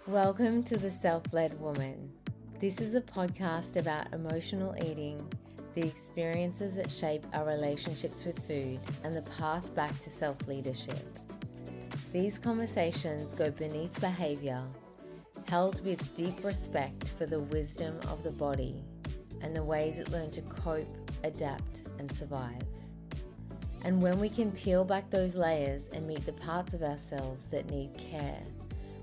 Welcome to The Self-Led Woman. This is a podcast about emotional eating, the experiences that shape our relationships with food, and the path back to self-leadership. These conversations go beneath behavior, held with deep respect for the wisdom of the body and the ways it learned to cope, adapt, and survive. And when we can peel back those layers and meet the parts of ourselves that need care,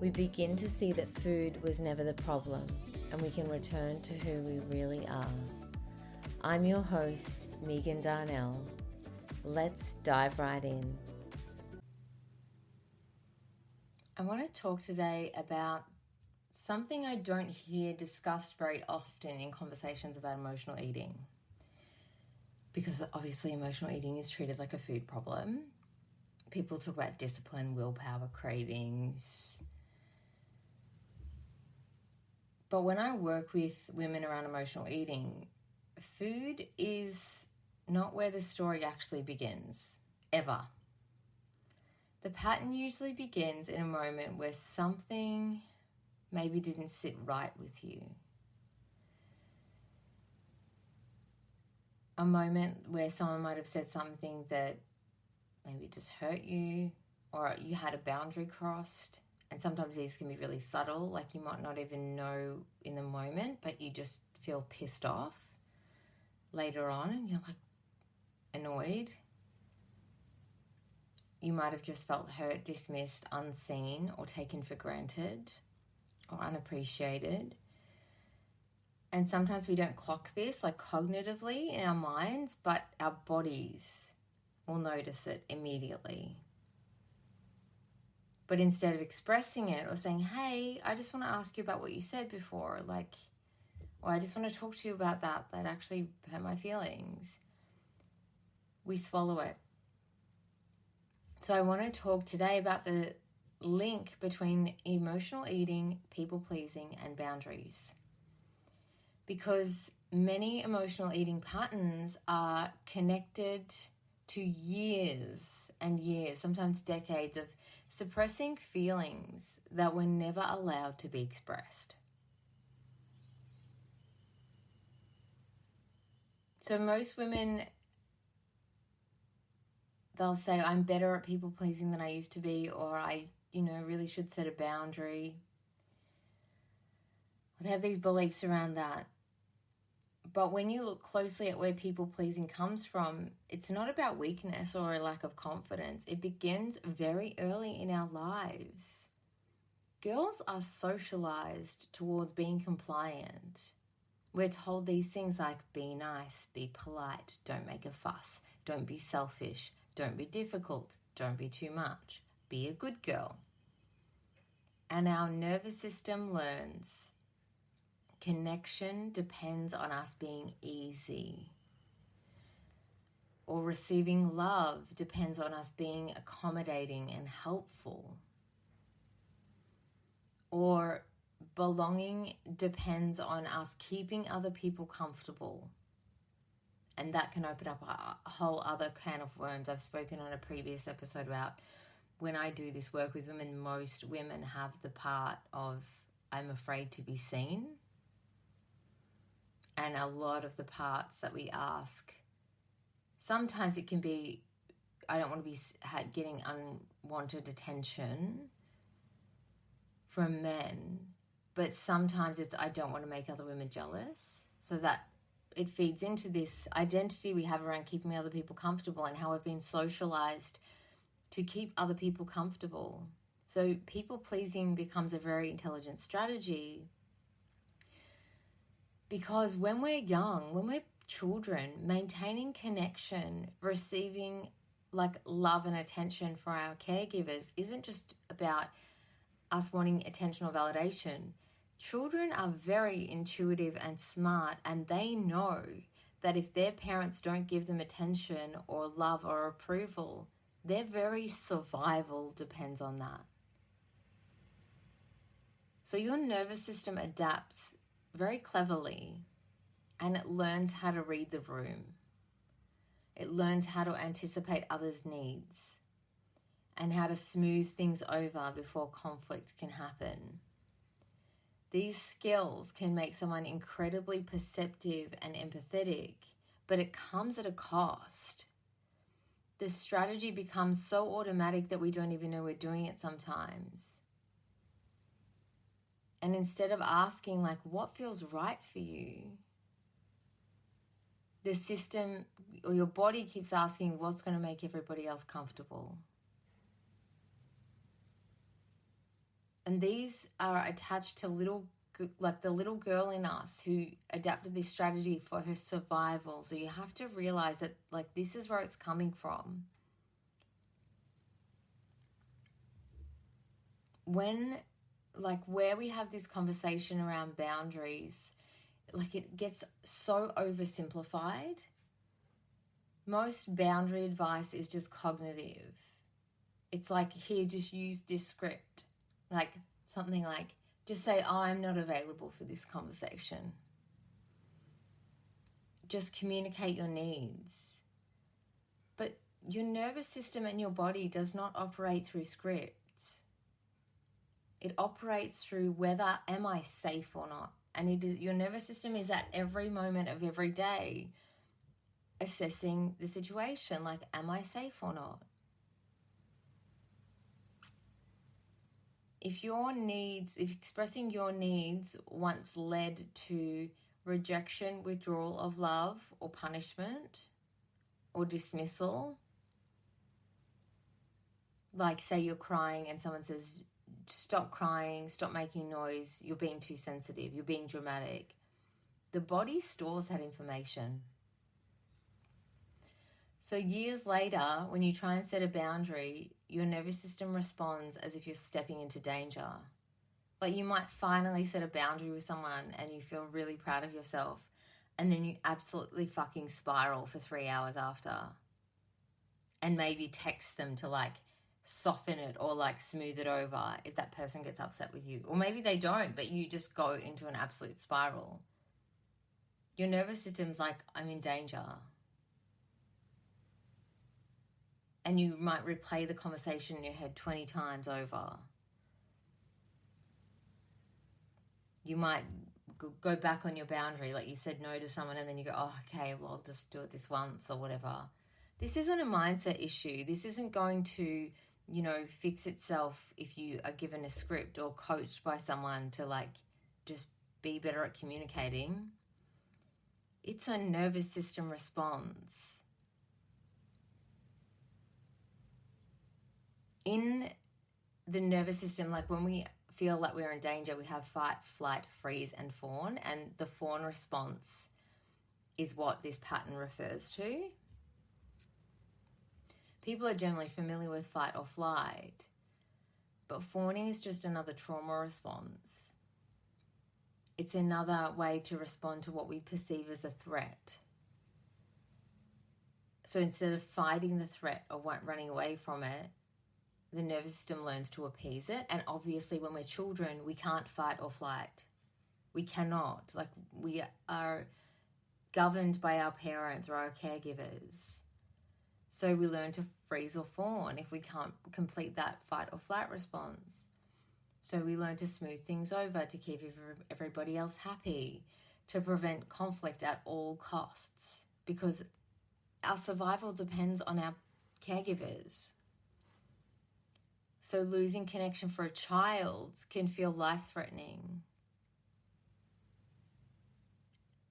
we begin to see that food was never the problem and we can return to who we really are. I'm your host, Megan Darnell. Let's dive right in. I want to talk today about something I don't hear discussed very often in conversations about emotional eating. Because obviously emotional eating is treated like a food problem. People talk about discipline, willpower, cravings. But when I work with women around emotional eating, food is not where the story actually begins, ever. The pattern usually begins in a moment where something maybe didn't sit right with you. A moment where someone might have said something that maybe just hurt you, or you had a boundary crossed. And sometimes these can be really subtle, like you might not even know in the moment, but you just feel pissed off later on and you're like annoyed. You might have just felt hurt, dismissed, unseen, or taken for granted, or unappreciated. And sometimes we don't clock this like cognitively in our minds, but our bodies will notice it immediately. But instead of expressing it or saying, hey, I just want to ask you about what you said before, or I just want to talk to you about that actually hurt my feelings, we swallow it. So I want to talk today about the link between emotional eating, people-pleasing, and boundaries. Because many emotional eating patterns are connected to years and years, sometimes decades of suppressing feelings that were never allowed to be expressed. So most women, they'll say, I'm better at people pleasing than I used to be, or I, really should set a boundary. They have these beliefs around that. But when you look closely at where people-pleasing comes from, it's not about weakness or a lack of confidence. It begins very early in our lives. Girls are socialized towards being compliant. We're told these things like, be nice, be polite, don't make a fuss, don't be selfish, don't be difficult, don't be too much, be a good girl. And our nervous system learns connection depends on us being easy. Or receiving love depends on us being accommodating and helpful. Or belonging depends on us keeping other people comfortable. And that can open up a whole other can of worms. I've spoken on a previous episode about when I do this work with women, most women have the part of, I'm afraid to be seen. And a lot of the parts that we ask, sometimes it can be, I don't want to be getting unwanted attention from men, but sometimes it's, I don't want to make other women jealous. So that it feeds into this identity we have around keeping other people comfortable and how we've been socialized to keep other people comfortable. So people-pleasing becomes a very intelligent strategy. Because when we're young, when we're children, maintaining connection, receiving love and attention from our caregivers isn't just about us wanting attention or validation. Children are very intuitive and smart, and they know that if their parents don't give them attention or love or approval, their very survival depends on that. So your nervous system adapts very cleverly, and it learns how to read the room. It learns how to anticipate others' needs and how to smooth things over before conflict can happen. These skills can make someone incredibly perceptive and empathetic, but it comes at a cost. The strategy becomes so automatic that we don't even know we're doing it sometimes. And instead of asking, like, what feels right for you, the system or your body keeps asking what's going to make everybody else comfortable. And these are attached to the little girl in us who adapted this strategy for her survival. So you have to realize that, like, this is where it's coming from. When, like, where we have this conversation around boundaries, like, it gets so oversimplified. Most boundary advice is just cognitive. It's like, here, just use this script. Like, something like, just say, I'm not available for this conversation. Just communicate your needs. But your nervous system and your body does not operate through scripts. It operates through whether, am I safe or not? And your nervous system is at every moment of every day assessing the situation, like, am I safe or not? If expressing your needs once led to rejection, withdrawal of love, or punishment, or dismissal, like, say you're crying and someone says, stop crying, stop making noise, you're being too sensitive, you're being dramatic. The body stores that information. So years later, when you try and set a boundary, your nervous system responds as if you're stepping into danger. Like, you might finally set a boundary with someone and you feel really proud of yourself, and then you absolutely fucking spiral for 3 hours after. And maybe text them to, like, soften it or, like, smooth it over if that person gets upset with you. Or maybe they don't, but you just go into an absolute spiral. Your nervous system's like, I'm in danger. And you might replay the conversation in your head 20 times over. You might go back on your boundary, like you said no to someone, and then you go, oh, okay, well, I'll just do it this once or whatever. This isn't a mindset issue. This isn't going to, fix itself if you are given a script or coached by someone to, like, just be better at communicating. It's a nervous system response. In the nervous system, like, when we feel like we're in danger, we have fight, flight, freeze, and fawn. And the fawn response is what this pattern refers to. People are generally familiar with fight or flight, but fawning is just another trauma response. It's another way to respond to what we perceive as a threat. So instead of fighting the threat or running away from it, the nervous system learns to appease it. And obviously when we're children, we can't fight or flight. We cannot. Like, we are governed by our parents or our caregivers. So we learn to freeze or fawn if we can't complete that fight or flight response. So we learn to smooth things over to keep everybody else happy, to prevent conflict at all costs, because our survival depends on our caregivers. So losing connection for a child can feel life-threatening.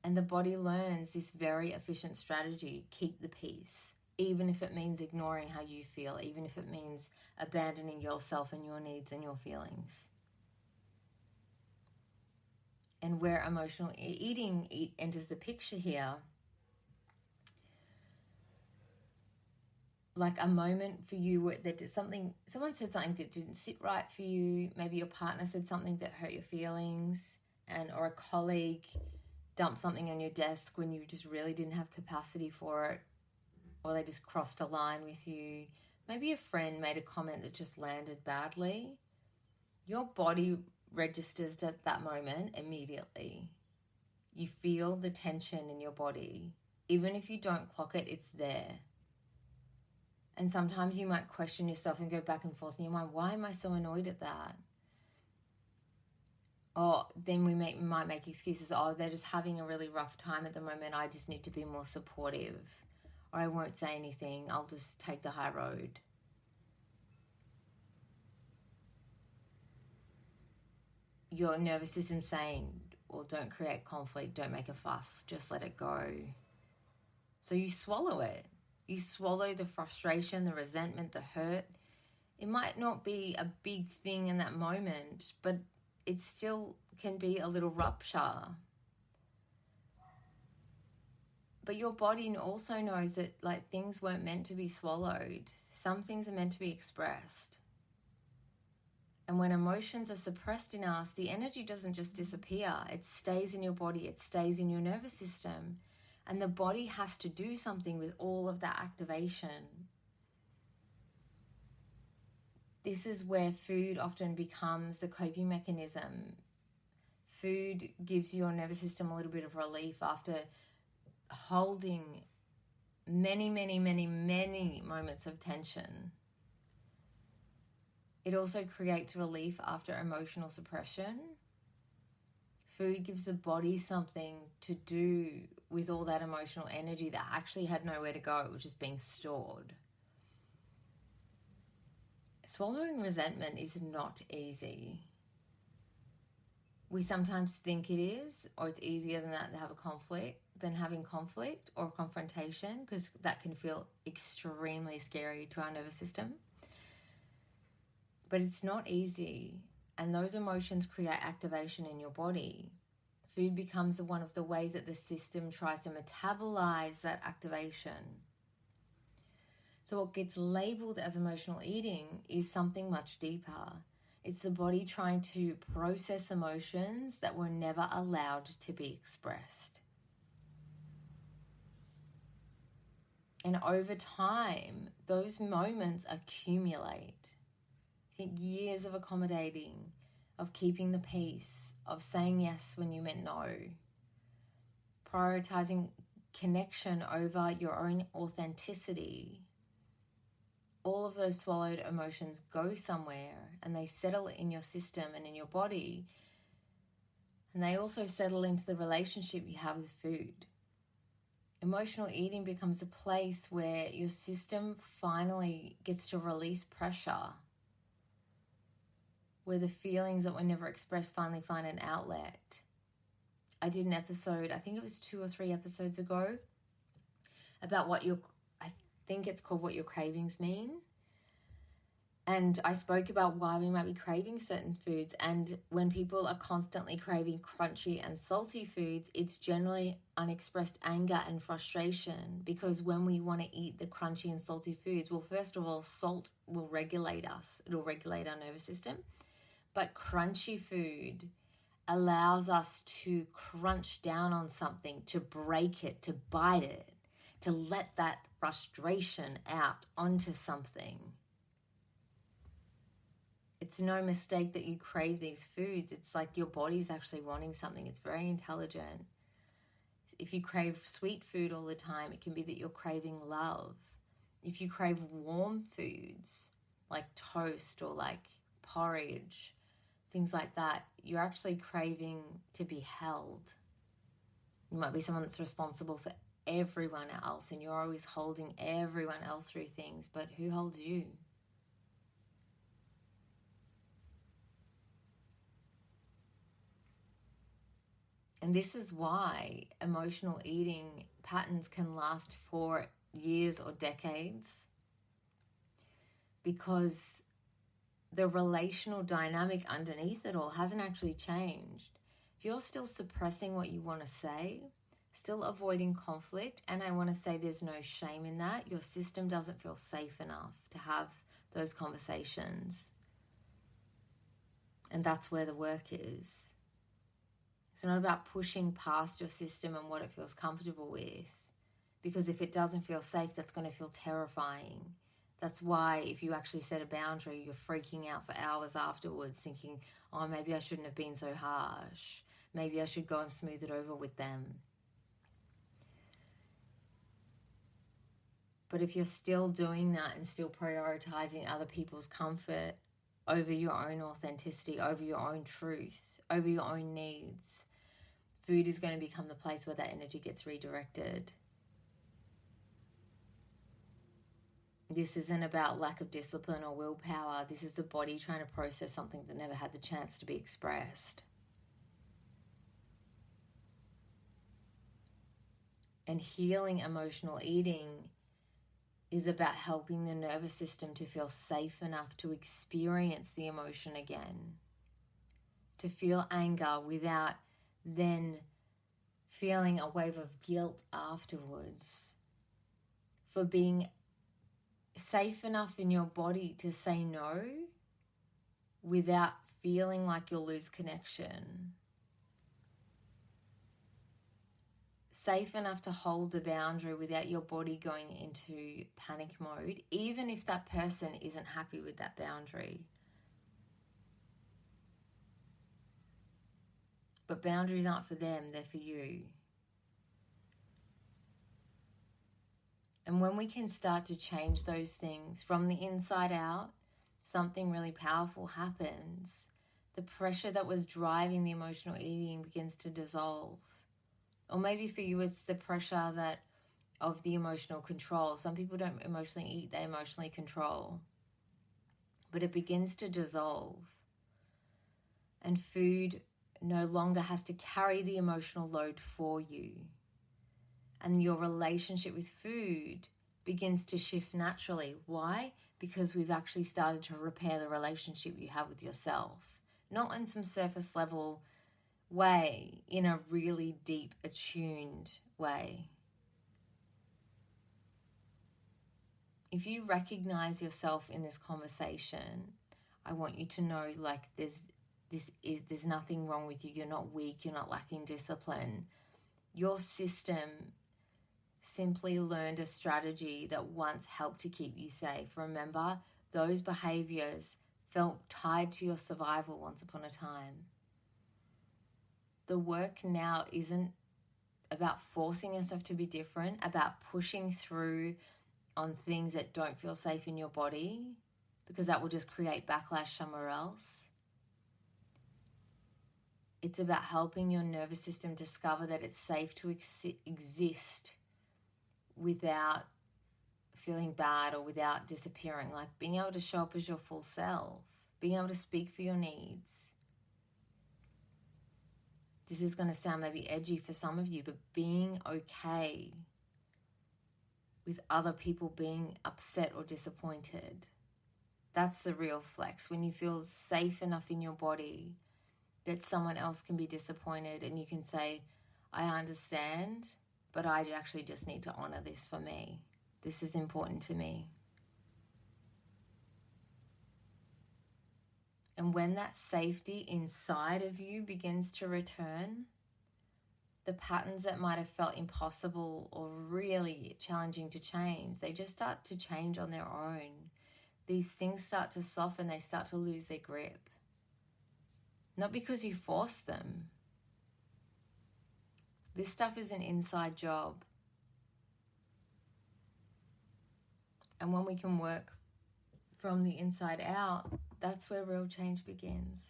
And the body learns this very efficient strategy, keep the peace, even if it means ignoring how you feel, even if it means abandoning yourself and your needs and your feelings. And where emotional eating enters the picture here, like a moment for you where someone said something that didn't sit right for you, maybe your partner said something that hurt your feelings, or a colleague dumped something on your desk when you just really didn't have capacity for it, or they just crossed a line with you. Maybe a friend made a comment that just landed badly. Your body registers at that moment immediately. You feel the tension in your body. Even if you don't clock it, it's there. And sometimes you might question yourself and go back and forth in your mind, why am I so annoyed at that? Or then we might make excuses. Oh, they're just having a really rough time at the moment. I just need to be more supportive. Or I won't say anything. I'll just take the high road. Your nervous system's saying, well, don't create conflict. Don't make a fuss. Just let it go. So you swallow it. You swallow the frustration, the resentment, the hurt. It might not be a big thing in that moment, but it still can be a little rupture. But your body also knows that like things weren't meant to be swallowed. Some things are meant to be expressed. And when emotions are suppressed in us, the energy doesn't just disappear. It stays in your body. It stays in your nervous system. And the body has to do something with all of that activation. This is where food often becomes the coping mechanism. Food gives your nervous system a little bit of relief after holding many, many, many, many moments of tension. It also creates relief after emotional suppression. Food gives the body something to do with all that emotional energy that actually had nowhere to go. It was just being stored. Swallowing resentment is not easy. We sometimes think it is, or it's easier than that to have a conflict than having conflict or confrontation, because that can feel extremely scary to our nervous system. But it's not easy, and those emotions create activation in your body. Food becomes one of the ways that the system tries to metabolize that activation. So what gets labeled as emotional eating is something much deeper. It's the body trying to process emotions that were never allowed to be expressed. And over time, those moments accumulate. I think years of accommodating, of keeping the peace, of saying yes when you meant no, prioritizing connection over your own authenticity. All of those swallowed emotions go somewhere and they settle in your system and in your body. And they also settle into the relationship you have with food. Emotional eating becomes a place where your system finally gets to release pressure, where the feelings that were never expressed finally find an outlet. I did an episode, I think it was 2 or 3 episodes ago, about I think it's called What Your Cravings Mean. And I spoke about why we might be craving certain foods. And when people are constantly craving crunchy and salty foods, it's generally unexpressed anger and frustration, because when we want to eat the crunchy and salty foods, well, first of all, salt will regulate us. It'll regulate our nervous system. But crunchy food allows us to crunch down on something, to break it, to bite it, to let that frustration out onto something. It's no mistake that you crave these foods. It's like your body's actually wanting something. It's very intelligent. If you crave sweet food all the time, it can be that you're craving love. If you crave warm foods like toast or like porridge, things like that, you're actually craving to be held. You might be someone that's responsible for everyone else and you're always holding everyone else through things, but who holds you? And this is why emotional eating patterns can last for years or decades, because the relational dynamic underneath it all hasn't actually changed. If you're still suppressing what you want to say, still avoiding conflict, and I want to say there's no shame in that, your system doesn't feel safe enough to have those conversations. And that's where the work is. It's not about pushing past your system and what it feels comfortable with, because if it doesn't feel safe, that's going to feel terrifying. That's why if you actually set a boundary, you're freaking out for hours afterwards thinking, oh, maybe I shouldn't have been so harsh. Maybe I should go and smooth it over with them. But if you're still doing that and still prioritizing other people's comfort over your own authenticity, over your own truth, over your own needs, food is going to become the place where that energy gets redirected. This isn't about lack of discipline or willpower. This is the body trying to process something that never had the chance to be expressed. And healing emotional eating is about helping the nervous system to feel safe enough to experience the emotion again, to feel anger without then feeling a wave of guilt afterwards, for being safe enough in your body to say no without feeling like you'll lose connection. Safe enough to hold a boundary without your body going into panic mode, even if that person isn't happy with that boundary. But boundaries aren't for them, they're for you. And when we can start to change those things from the inside out, something really powerful happens. The pressure that was driving the emotional eating begins to dissolve. Or maybe for you, it's the pressure of the emotional control. Some people don't emotionally eat, they emotionally control. But it begins to dissolve. And food no longer has to carry the emotional load for you. And your relationship with food begins to shift naturally. Why? Because we've actually started to repair the relationship you have with yourself. Not in some surface level way, in a really deep, attuned way. If you recognize yourself in this conversation, I want you to know, like, there's nothing wrong with you. You're not weak. You're not lacking discipline. Your system simply learned a strategy that once helped to keep you safe. Remember, those behaviors felt tied to your survival once upon a time. The work now isn't about forcing yourself to be different, about pushing through on things that don't feel safe in your body, because that will just create backlash somewhere else. It's about helping your nervous system discover that it's safe to exist without feeling bad or without disappearing. Like being able to show up as your full self, being able to speak for your needs. This is going to sound maybe edgy for some of you, but being okay with other people being upset or disappointed. That's the real flex. When you feel safe enough in your body that someone else can be disappointed and you can say, I understand, but I actually just need to honor this for me. This is important to me. And when that safety inside of you begins to return, the patterns that might have felt impossible or really challenging to change, they just start to change on their own. These things start to soften, they start to lose their grip. Not because you force them. This stuff is an inside job. And when we can work from the inside out, that's where real change begins.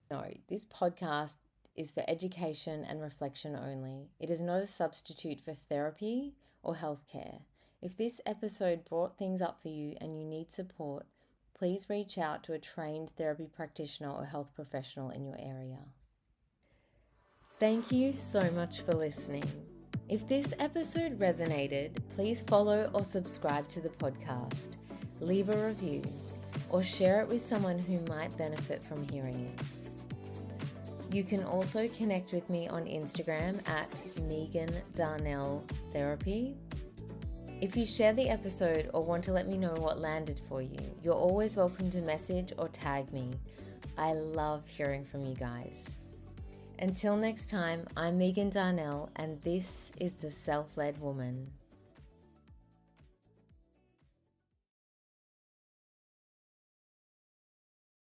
No, this podcast is for education and reflection only. It is not a substitute for therapy or healthcare. If this episode brought things up for you and you need support, please reach out to a trained therapy practitioner or health professional in your area. Thank you so much for listening. If this episode resonated, please follow or subscribe to the podcast, leave a review, or share it with someone who might benefit from hearing it. You can also connect with me on Instagram at Megan Darnell Therapy. If you share the episode or want to let me know what landed for you, you're always welcome to message or tag me. I love hearing from you guys. Until next time, I'm Megan Darnell, and this is The Self-Led Woman.